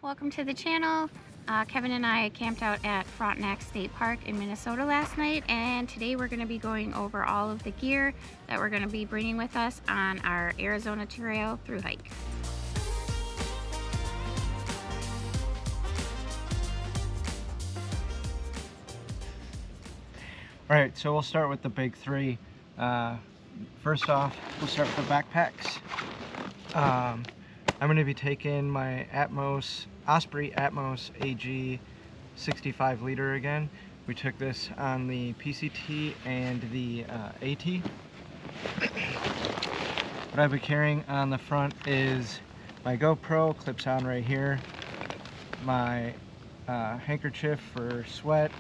welcome to the channel. Kevin and I camped out at Frontenac State Park in Minnesota last night, and today we're going to be going over all of the gear that we're going to be bringing with us on our Arizona Trail through hike. Alright, so we'll start with the big three. First off, we'll start with the backpacks. I'm going to be taking my Osprey Atmos AG 65 liter again. We took this on the PCT and the AT. What I've been carrying on the front is my GoPro, clips on right here, my handkerchief for sweat,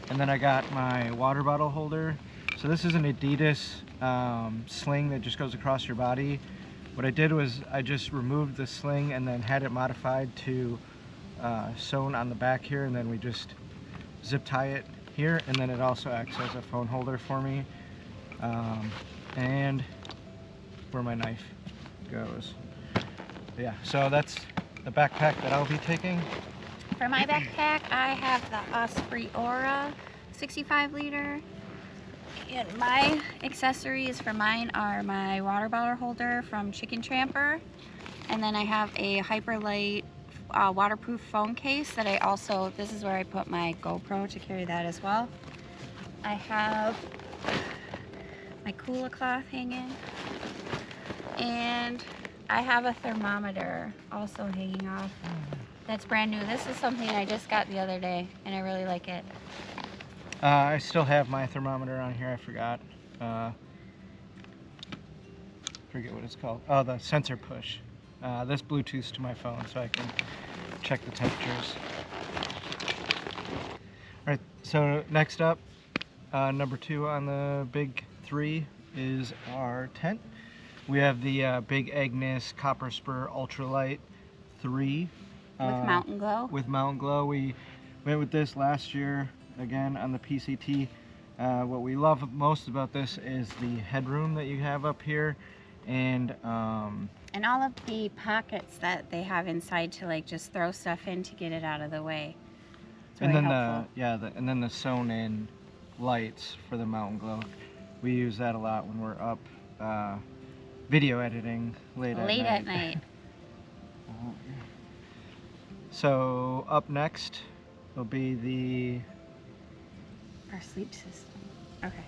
and then I got my water bottle holder. So this is an Adidas sling that just goes across your body. What I did was I just removed the sling and then had it modified to sewn on the back here, and then we just zip tie it here, and then it also acts as a phone holder for me, and where my knife goes. Yeah, so that's the backpack that I'll be taking. For my backpack, I have the Osprey Aura 65 liter. And my accessories for mine are my water bottle holder from Chicken Tramper, and then I have a Hyperlight waterproof phone case that I also, this is where I put my GoPro to carry that as well. I have my cooler cloth hanging, and I have a thermometer also hanging off. That's brand new. This is something I just got the other day and I really like it. I still have my thermometer on here, I forgot. Forget what it's called. Oh, the sensor push. This Bluetooths to my phone so I can check the temperatures. Alright, so next up, number 2 on the big 3 is our tent. We have the Big Agnes Copper Spur Ultralight 3. With Mountain Glow? With Mountain Glow. We went with this last year, again, on the PCT. What we love most about this is the headroom that you have up here, and all of the pockets that they have inside to like just throw stuff in to get it out of the way. It's really helpful. And then the sewn in lights for the Mountain Glow. We use that a lot when we're up video editing late at night. So up next will be our sleep system. Okay.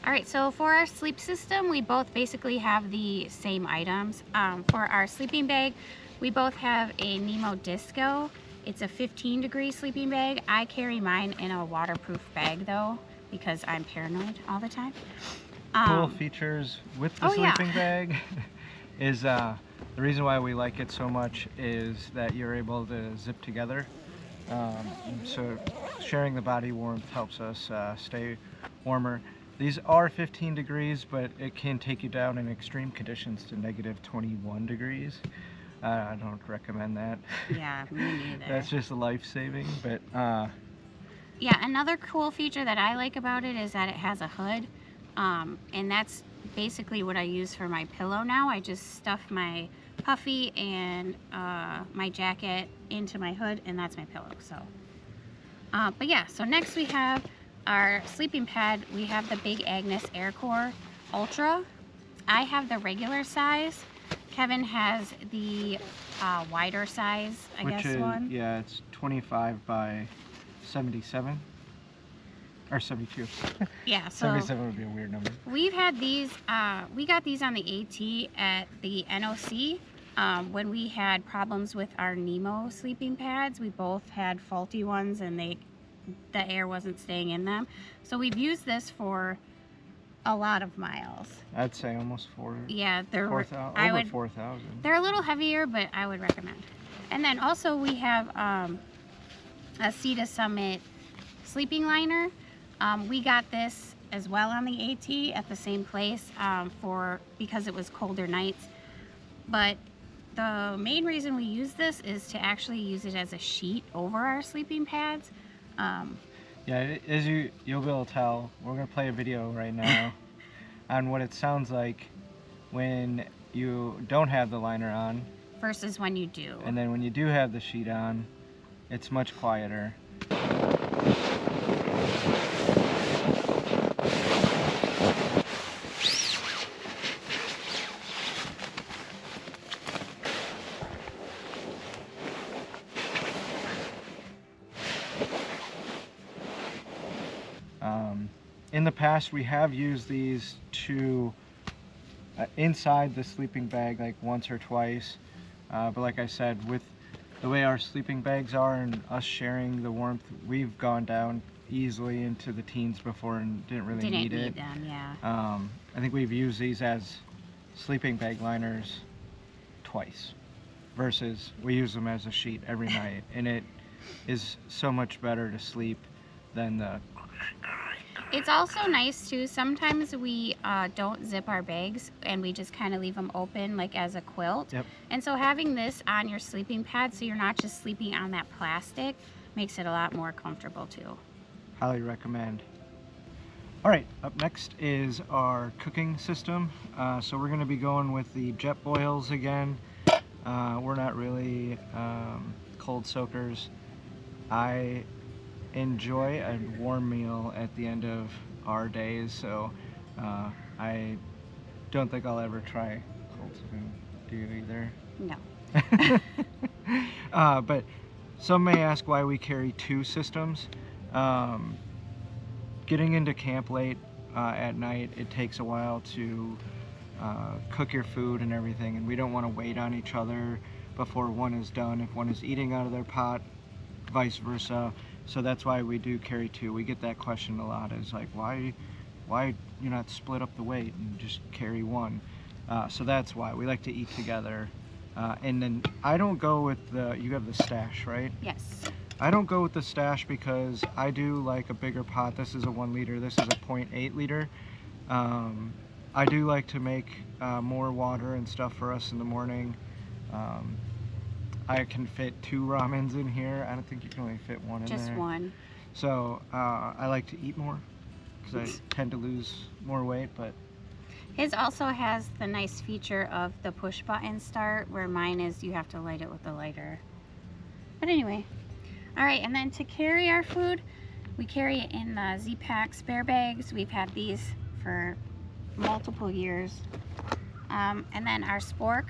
All right, so for our sleep system, we both basically have the same items. For our sleeping bag, we both have a Nemo Disco. It's a 15-degree sleeping bag. I carry mine in a waterproof bag though, because I'm paranoid all the time. Cool features with the sleeping bag is the reason why we like it so much is that you're able to zip together. So sharing the body warmth helps us stay warmer. These are 15 degrees, but it can take you down in extreme conditions to negative 21 degrees. I don't recommend that. Yeah, me neither. That's just life-saving, but yeah, another cool feature that I like about it is that it has a hood, and that's basically what I use for my pillow now. I just stuff my puffy and my jacket into my hood, and that's my pillow. So but yeah, so next we have our sleeping pad. We have the Big Agnes Aircore Ultra. I have the regular size. Kevin has the wider size, I guess one. Yeah, it's 25 by 77. Or 72. Yeah, so 77 would be a weird number. We've had these, we got these on the AT at the NOC. When we had problems with our Nemo sleeping pads, we both had faulty ones and the air wasn't staying in them. So we've used this for a lot of miles. I'd say almost 4. Yeah, they're over 4,000. They're a little heavier, but I would recommend. And then also we have a Sea to Summit sleeping liner. We got this as well on the AT at the same place because it was colder nights. But the main reason we use this is to actually use it as a sheet over our sleeping pads. Yeah, as you'll be able to tell, we're going to play a video right now on what it sounds like when you don't have the liner on versus when you do. And then when you do have the sheet on, it's much quieter. In the past, we have used these to inside the sleeping bag like once or twice, but like I said, with the way our sleeping bags are and us sharing the warmth, we've gone down easily into the teens before and didn't really need it. Them, yeah. I think we've used these as sleeping bag liners twice versus we use them as a sheet every night, and it is so much better to sleep than the. It's also nice too, sometimes we don't zip our bags and we just kind of leave them open like as a quilt. Yep. And so having this on your sleeping pad so you're not just sleeping on that plastic makes it a lot more comfortable too. Highly recommend. All right, up next is our cooking system. So we're going to be going with the jet boils again. We're not really cold soakers. I enjoy a warm meal at the end of our days, so I don't think I'll ever try cold soaking. Do you either? No. But some may ask why we carry two systems. Getting into camp late at night, it takes a while to cook your food and everything, and we don't want to wait on each other before one is done. If one is eating out of their pot, vice versa. So that's why we do carry two. We get that question a lot, is like, why you not split up the weight and just carry one? So that's why we like to eat together. And then I don't go with you have the stash, right? Yes. I don't go with the stash because I do like a bigger pot. This is a 1 liter, this is a 0.8 liter. I do like to make more water and stuff for us in the morning. I can fit 2 ramens in here. I don't think you can only fit one in there. Just one. So I like to eat more because I tend to lose more weight, but His also has the nice feature of the push button start, where mine is you have to light it with a lighter. But anyway. Alright, and then to carry our food, we carry it in the Z-Pack spare bags. We've had these for multiple years. And then our spork,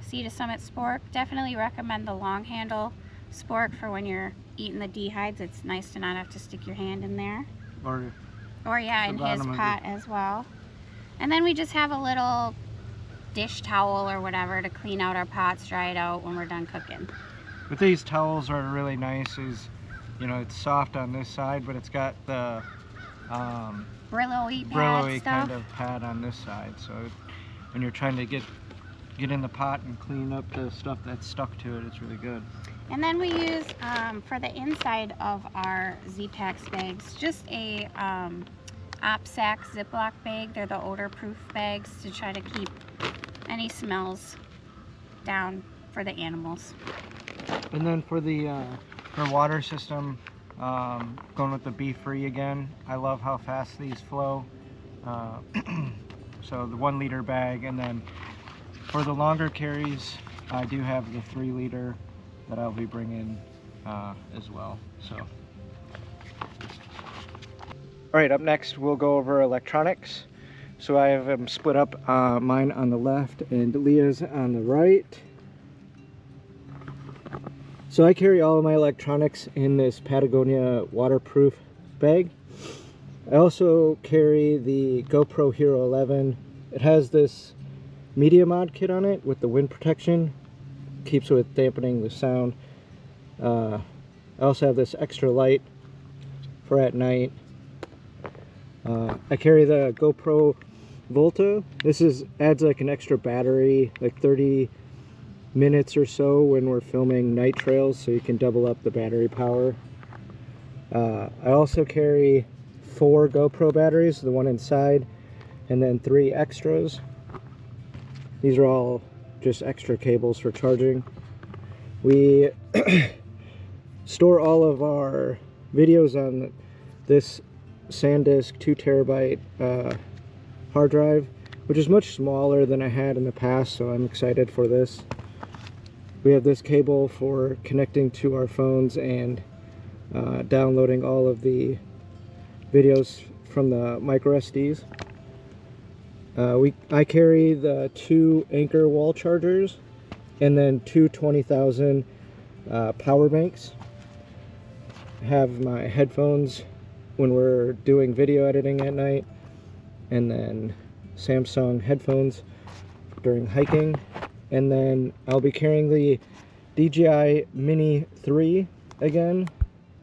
Sea to Summit spork. Definitely recommend the long handle spork for when you're eating the dehydes. It's nice to not have to stick your hand in there. Or yeah, in his pot as well. And then we just have a little dish towel or whatever to clean out our pots, dry it out when we're done cooking. But these towels are really nice. You know, it's soft on this side, but it's got the Brillo-y kind of pad on this side. So when you're trying to get in the pot and clean up the stuff that's stuck to it, it's really good. And then we use, for the inside of our Z-Packs bags, just a OpSac Ziploc bag. They're the odor-proof bags to try to keep any smells down for the animals. And then for the water system, going with the Be-Free again. I love how fast these flow. So the 1 liter bag, and then for the longer carries, I do have the 3 liter that I'll be bringing as well. So, all right, up next we'll go over electronics. So I have them split up, mine on the left and Leah's on the right. So I carry all of my electronics in this Patagonia waterproof bag. I also carry the GoPro Hero 11. It has this media mod kit on it with the wind protection. Keeps with dampening the sound. I also have this extra light for at night. I carry the GoPro Volta. This adds like an extra battery, like 30 minutes or so when we're filming night trails, so you can double up the battery power. I also carry 4 GoPro batteries, the one inside, and then 3 extras. These are all just extra cables for charging. We store all of our videos on this SanDisk 2 terabyte hard drive, which is much smaller than I had in the past, so I'm excited for this. We have this cable for connecting to our phones and downloading all of the videos from the micro SDs. I carry the 2 Anchor wall chargers and then 2 20,000 power banks. I have my headphones when we're doing video editing at night, and then Samsung headphones during hiking, and then I'll be carrying the DJI Mini 3 again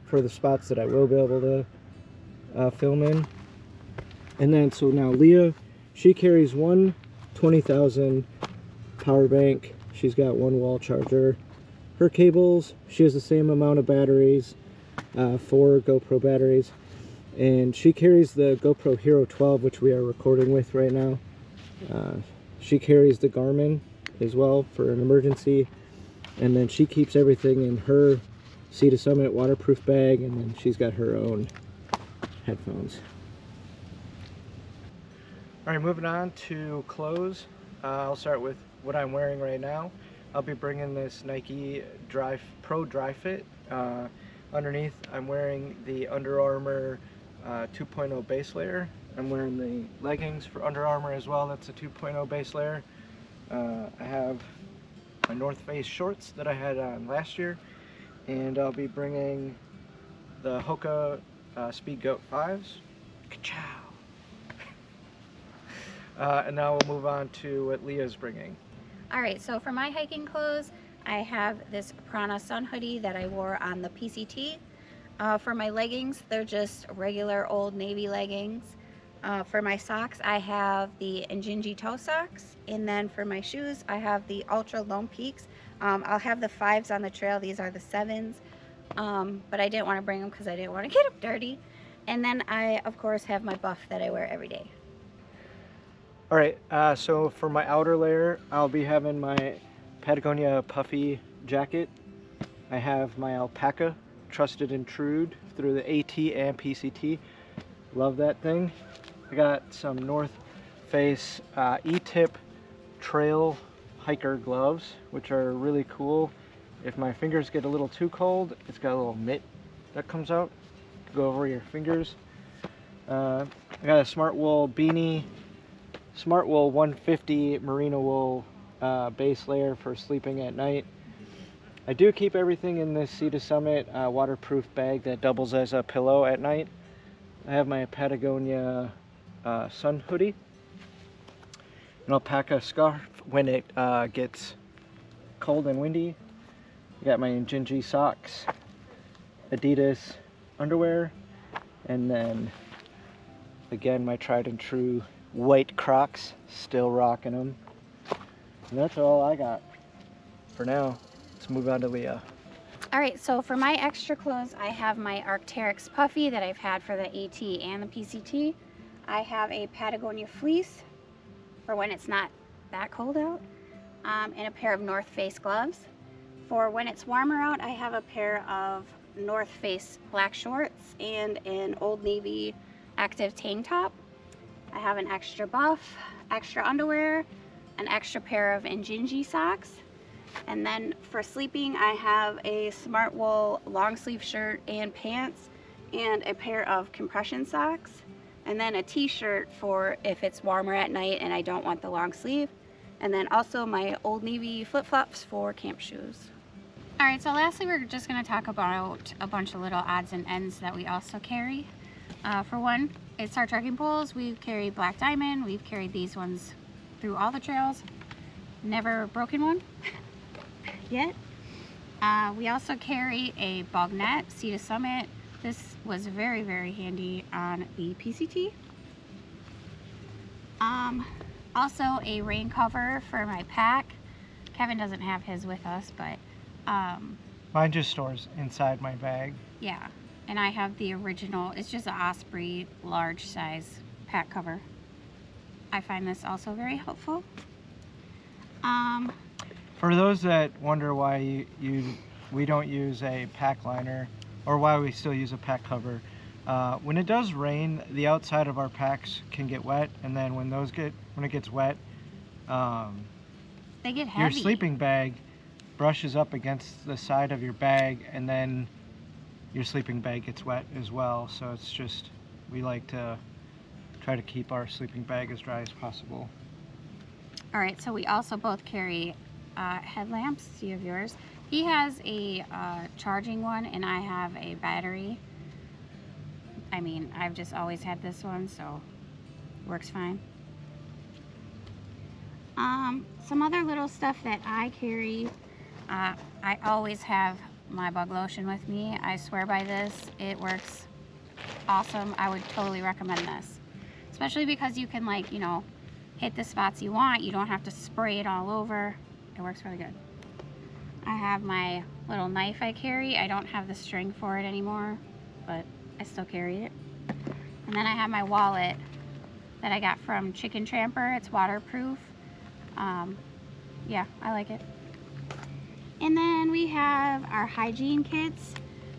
for the spots that I will be able to film in. And then so now Leah, she carries one 20,000 power bank. She's got 1 wall charger. Her cables, she has the same amount of batteries, 4 GoPro batteries, and she carries the GoPro Hero 12, which we are recording with right now. She carries the Garmin as well for an emergency, and then she keeps everything in her Sea to Summit waterproof bag, and then she's got her own headphones. All right, moving on to clothes. I'll start with what I'm wearing right now. I'll be bringing this Nike Pro Dry Fit. Underneath, I'm wearing the Under Armour 2.0 base layer. I'm wearing the leggings for Under Armour as well. That's a 2.0 base layer. I have my North Face shorts that I had on last year, and I'll be bringing the Hoka Speed Goat 5s. Ka-chow! And now we'll move on to what Leah's bringing. Alright, so for my hiking clothes, I have this Prana sun hoodie that I wore on the PCT. For my leggings, they're just regular old navy leggings. For my socks, I have the Injinji toe socks. And then for my shoes, I have the Ultra Lone Peaks. I'll have the 5s on the trail. These are the 7s. But I didn't want to bring them because I didn't want to get them dirty. And then I, of course, have my buff that I wear every day. Alright, so for my outer layer, I'll be having my Patagonia puffy jacket. I have my alpaca, trusted and true through the AT and PCT. Love that thing. I got some North Face E-tip trail hiker gloves, which are really cool. If my fingers get a little too cold, it's got a little mitt that comes out to go over your fingers. I got a Smart Wool beanie, Smart Wool 150 merino wool base layer for sleeping at night. I do keep everything in this Sea to Summit waterproof bag that doubles as a pillow at night. I have my Patagonia sun hoodie, an alpaca scarf when it gets cold and windy. I got my Injinji socks, Adidas underwear, and then again my tried and true white Crocs, still rocking them. And that's all I got for now. Let's move on to Leah. Alright, so for my extra clothes, I have my Arc'teryx puffy that I've had for the AT and the PCT. I have a Patagonia fleece for when it's not that cold out, and a pair of North Face gloves. For when it's warmer out, I have a pair of North Face black shorts and an Old Navy active tank top. I have an extra buff, extra underwear, an extra pair of Injinji socks. And then for sleeping, I have a Smart Wool long sleeve shirt and pants and a pair of compression socks. And then a t-shirt for if it's warmer at night and I don't want the long sleeve. And then also my Old Navy flip-flops for camp shoes. Alright, so lastly we're just going to talk about a bunch of little odds and ends that we also carry. For one, it's our trekking poles. We carry Black Diamond. We've carried these ones through all the trails. Never broken one yet. We also carry a bug net, Sea to Summit. This was very, very handy on the PCT. Also a rain cover for my pack. Kevin doesn't have his with us, but Mine just stores inside my bag. yeah. And I have the original, it's just an Osprey large size pack cover. I find this also very helpful. For those that wonder why we don't use a pack liner, or why we still use a pack cover, when it does rain, the outside of our packs can get wet, and then when it gets wet, They get heavy. your sleeping bag brushes up against the side of your bag, and then your sleeping bag gets wet as well. So it's just, we like to try to keep our sleeping bag as dry as possible. All right, so we also both carry headlamps. Do you have yours? He has a charging one, and I have a battery. I mean, I've just always had this one, so works fine. Some other little stuff that I carry. I always have my bug lotion with me. I swear by this. It works awesome. I would totally recommend this, especially because you can, like, you know, hit the spots you want. You don't have to spray it all over. It works really good. I have my little knife I carry. I don't have the string for it anymore, but I still carry it. And then I have my wallet that I got from Chicken Tramper. It's waterproof. Yeah, I like it. And then we have our hygiene kits.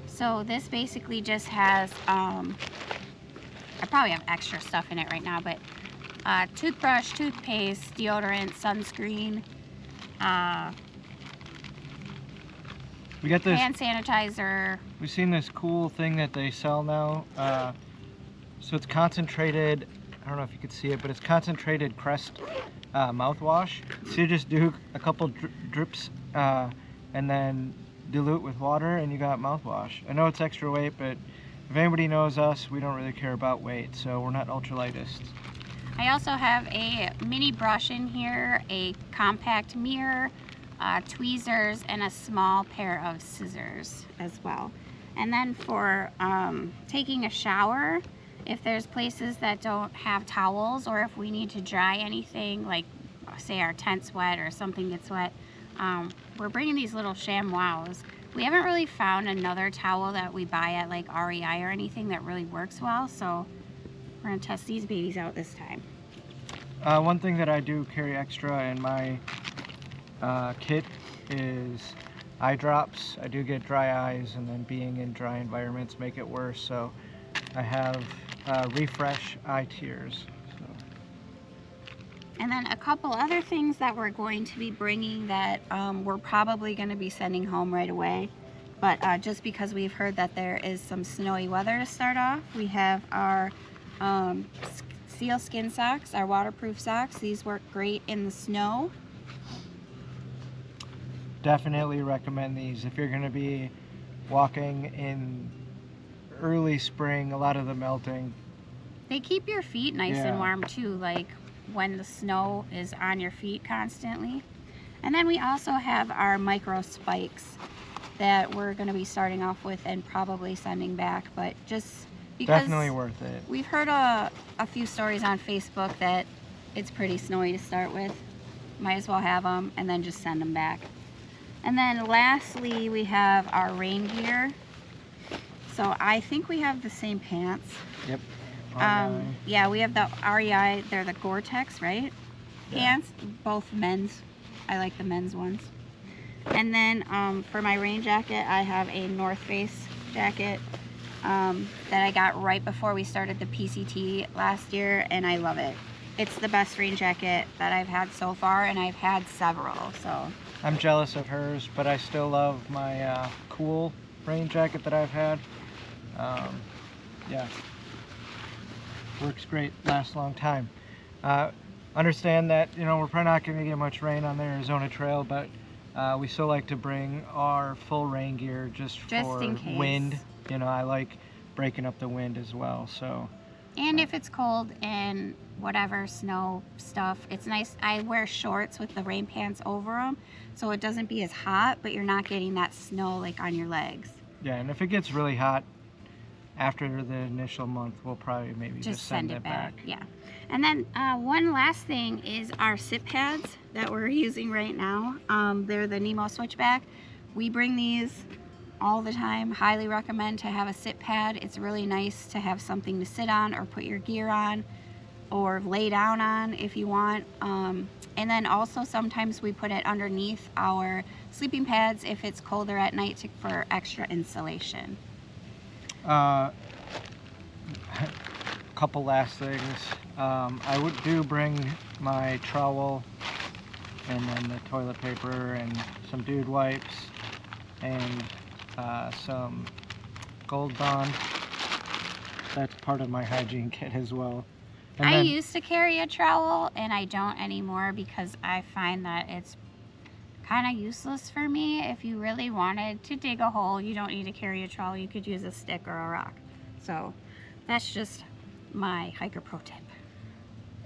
So this basically just has, I probably have extra stuff in it right now, but toothbrush, toothpaste, deodorant, sunscreen, We got this hand sanitizer. We've seen this cool thing that they sell now. So it's concentrated, I don't know if you could see it, but it's concentrated Crest mouthwash. So you just do a couple drips and then dilute with water, and you got mouthwash. I know it's extra weight, but if anybody knows us, we don't really care about weight, so we're not ultralightists. I also have a mini brush in here, a compact mirror, tweezers, and a small pair of scissors as well. And then for taking a shower, if there's places that don't have towels, or if we need to dry anything, like say our tent's wet or something gets wet, we're bringing these little ShamWows. We haven't really found another towel that we buy at like REI or anything that really works well, so we're gonna test these babies out this time. One thing that I do carry extra in my kit is eye drops. I do get dry eyes, and then being in dry environments make it worse, so I have Refresh eye tears. So. And then a couple other things that we're going to be bringing that we're probably going to be sending home right away, but just because we've heard that there is some snowy weather to start off, we have our seal skin socks, our waterproof socks. These work great in the snow. Definitely recommend these if you're going to be walking in early spring, a lot of the melting. They keep your feet nice and warm too, like when the snow is on your feet constantly. And then we also have our micro spikes that we're going to be starting off with and probably sending back, but just because definitely worth it. We've heard a few stories on Facebook that it's pretty snowy to start with. Might as well have them and then just send them back. And then lastly, we have our rain gear. So I think we have the same pants. Yep. Yeah, we have the REI, they're the Gore-Tex, right? Yeah. Pants, both men's. I like the men's ones. And then for my rain jacket, I have a North Face jacket that I got right before we started the PCT last year, and I love it. It's the best rain jacket that I've had so far, and I've had several, so. I'm jealous of hers, but I still love my cool rain jacket that I've had. Yeah, works great, lasts a long time. Understand that, you know, we're probably not going to get much rain on the Arizona Trail, but we still like to bring our full rain gear just for in case. Wind. You know, I like breaking up the wind as well, so. And if it's cold and whatever, snow stuff, it's nice. I wear shorts with the rain pants over them, so it doesn't be as hot, but you're not getting that snow like on your legs. Yeah, and if it gets really hot after the initial month, we'll probably maybe just send it back. Yeah. And then one last thing is our sit pads that we're using right now. They're the Nemo Switchback. We bring these all the time. Highly recommend to have a sit pad. It's really nice to have something to sit on or put your gear on or lay down on if you want. And then also sometimes we put it underneath our sleeping pads if it's colder at night for extra insulation. Couple last things. I do bring my trowel and then the toilet paper and some dude wipes and some Gold Bond. That's part of my hygiene kit as well. And I then, used to carry a trowel and I don't anymore because I find that it's kind of useless for me. If you really wanted to dig a hole, you don't need to carry a trowel. You could use a stick or a rock. So that's just my hiker pro tip.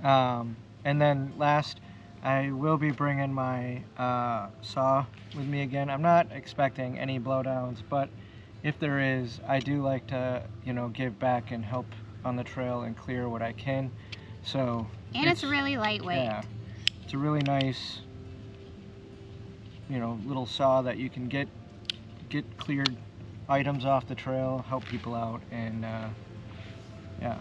and then last, I will be bringing my saw with me again. I'm not expecting any blowdowns, but if there is, I do like to, you know, give back and help on the trail and clear what I can. So And it's really lightweight. Yeah, it's a really nice, you know, little saw that you can get cleared items off the trail, help people out, and yeah,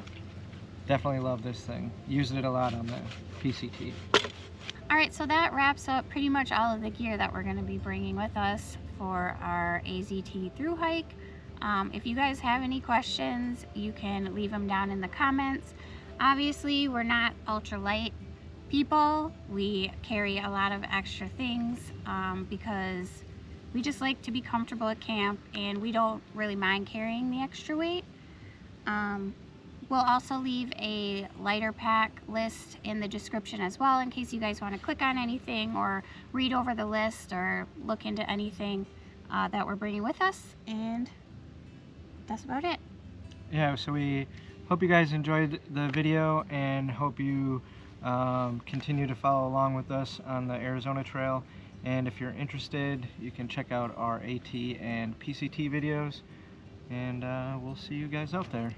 definitely love this thing. Used it a lot on the PCT. All right, so that wraps up pretty much all of the gear that we're going to be bringing with us for our AZT through hike. If you guys have any questions, you can leave them down in the comments. Obviously, we're not ultralight people. We carry a lot of extra things because we just like to be comfortable at camp, and we don't really mind carrying the extra weight. We'll also leave a Lighterpack list in the description as well in case you guys want to click on anything or read over the list or look into anything that we're bringing with us. And that's about it. Yeah, so we hope you guys enjoyed the video and hope you continue to follow along with us on the Arizona Trail. And if you're interested, you can check out our AT and PCT videos, and we'll see you guys out there.